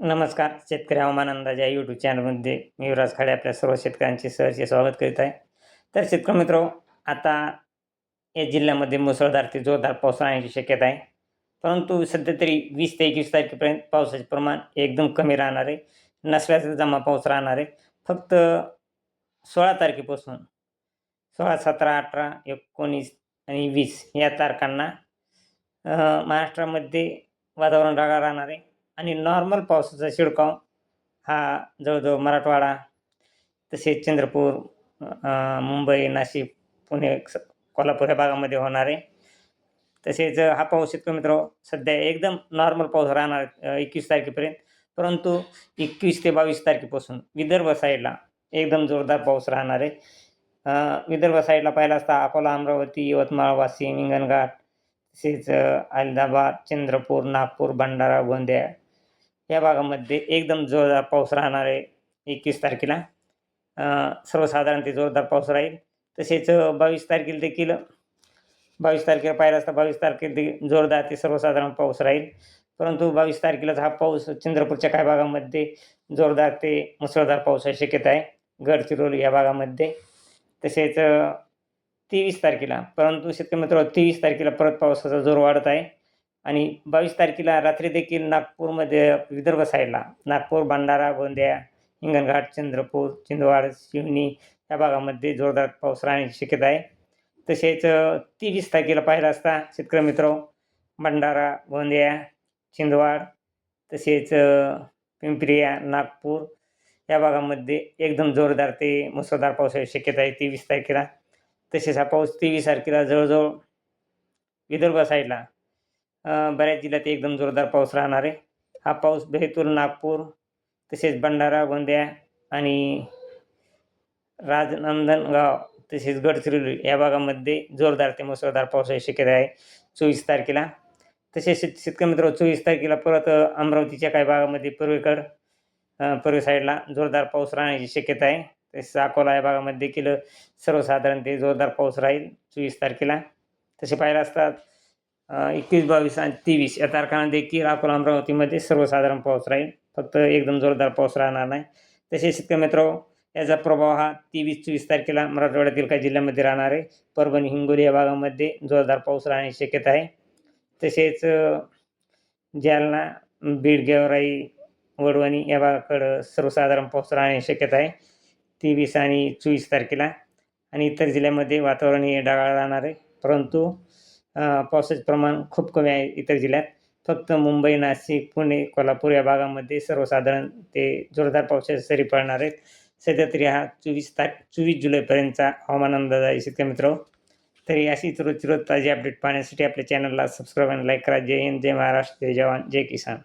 नमस्कार. शेतकरी हवामान अंदाज या यूट्यूब चॅनलमध्ये मी युवराज खाडे आपल्या सर्व शेतकऱ्यांचे सहर्ष स्वागत करीत आहे. तर शेतकरी मित्र, आता या जिल्ह्यामध्ये मुसळधार ते जोरदार पाऊस राहण्याची शक्यता आहे. परंतु सध्या तरी 20 ते 21 तारखेपर्यंत पावसाचे प्रमाण एकदम कमी राहणार आहे. नसल्याचा जमा पाऊस राहणार आहे. फक्त 16 तारखेपासून 16, 17, 18, 19 आणि 20 या तारखांना महाराष्ट्रामध्ये वातावरण ढगाळ राहणार आहे आणि नॉर्मल पावसाचा शिडकाव हा जवळजवळ मराठवाडा, तसेच चंद्रपूर, मुंबई, नाशिक, पुणे, कोल्हापूर या भागामध्ये होणार आहे. तसेच हा पाऊस शेतकरी मित्रांनो सध्या एकदम नॉर्मल पाऊस राहणार 21 तारखेपर्यंत. परंतु 21 ते 22 तारखेपासून विदर्भ साईडला एकदम जोरदार पाऊस राहणार आहे. विदर्भ साईडला पाहिला असता अकोला, अमरावती, यवतमाळ, वाशिम, हिंगणघाट, तसेच अहमदाबाद, चंद्रपूर, नागपूर, भंडारा, गोंदिया या भागामध्ये एकदम जोरदार पाऊस राहणार आहे 21 तारखेला. सर्वसाधारण ते जोरदार पाऊस राहील. तसेच 22 तारखेला देखील 22 तारखेला पाहिलं असता 22 तारखेला देखील जोरदार ते सर्वसाधारण पाऊस राहील. परंतु 22 तारखेलाच हा पाऊस चंद्रपूरच्या काही भागामध्ये जोरदार ते मुसळधार पावसाची शक्यता आहे. गडचिरोली या भागामध्ये. तसेच 23 तारखेला, परंतु शेतकरी मित्रांनो 23 तारखेला परत पावसाचा जोर वाढत आहे आणि 22 तारखेला रात्री देखील नागपूरमध्ये विदर्भ साईडला नागपूर, भंडारा, गोंदिया, हिंगणघाट, चंद्रपूर, छिंदवाड, शिवनी या भागामध्ये जोरदार पाऊस राहण्याची शक्यता आहे. तसेच 23 तारखेला पाहिलं असता शेतकरी मित्रांनो भंडारा, गोंदिया, छिंदवाड, तसेच पिंपरिया, नागपूर या भागामध्ये एकदम जोरदार ते मुसळधार पावसाची शक्यता आहे 23 तारखेला. तसेच हा पाऊस 23 तारखेला जवळजवळ विदर्भ साईडला बऱ्याच जिल्ह्यात एकदम जोरदार पाऊस राहणार आहे. हा पाऊस बेतूर, नागपूर, तसेच भंडारा, गोंदिया आणि राजनांदगाव, तसेच गडचिरोली या भागामध्ये जोरदार ते मुसळधार पावसाची शक्यता आहे 24 तारखेला. तसेच शेतकरी मित्रांनो 24 तारखेला परत अमरावतीच्या काही भागामध्ये पूर्व साईडला जोरदार पाऊस राहण्याची शक्यता आहे. तसेच अकोला या भागामध्ये देखील सर्वसाधारण ते जोरदार पाऊस राहील 24 तारखेला. तसे पाहिलं असतात 21, 22 आणि 23 या तारखांना देखील अकोला, अमरावतीमध्ये सर्वसाधारण पाऊस राहील. फक्त एकदम जोरदार पाऊस राहणार नाही. तसेच शेतकरी मित्रांनो याचा प्रभाव हा 23-24 तारखेला मराठवाड्यातील काही जिल्ह्यांमध्ये राहणार आहे. परभणी, हिंगोली या भागामध्ये जोरदार पाऊस राहण्याची शक्यता आहे. तसेच जालना, बीड, गेवराई, वडवणी या भागाकडं सर्वसाधारण पाऊस राहण्याची शक्यता आहे 23 आणि 24 तारखेला. आणि इतर जिल्ह्यामध्ये वातावरण हे ढगाळ राहणार आहे. परंतु पावसाचे प्रमाण खूप कमी आहे इतर जिल्ह्यात. फक्त मुंबई, नाशिक, पुणे, कोल्हापूर या भागामध्ये सर्वसाधारण ते जोरदार पावसाच्या सरी पडणार आहेत. सध्या तरी हा 24 जुलैपर्यंतचा हवामान अंदाज आहे शेतकरी मित्रांनो. तरी अशीच रोजची रोज ताजी अपडेट पाहण्यासाठी आपल्या चॅनलला सबस्क्राईब आणि लाईक करा. जय हिंद, जय महाराष्ट्र, जय जवान, जय किसान.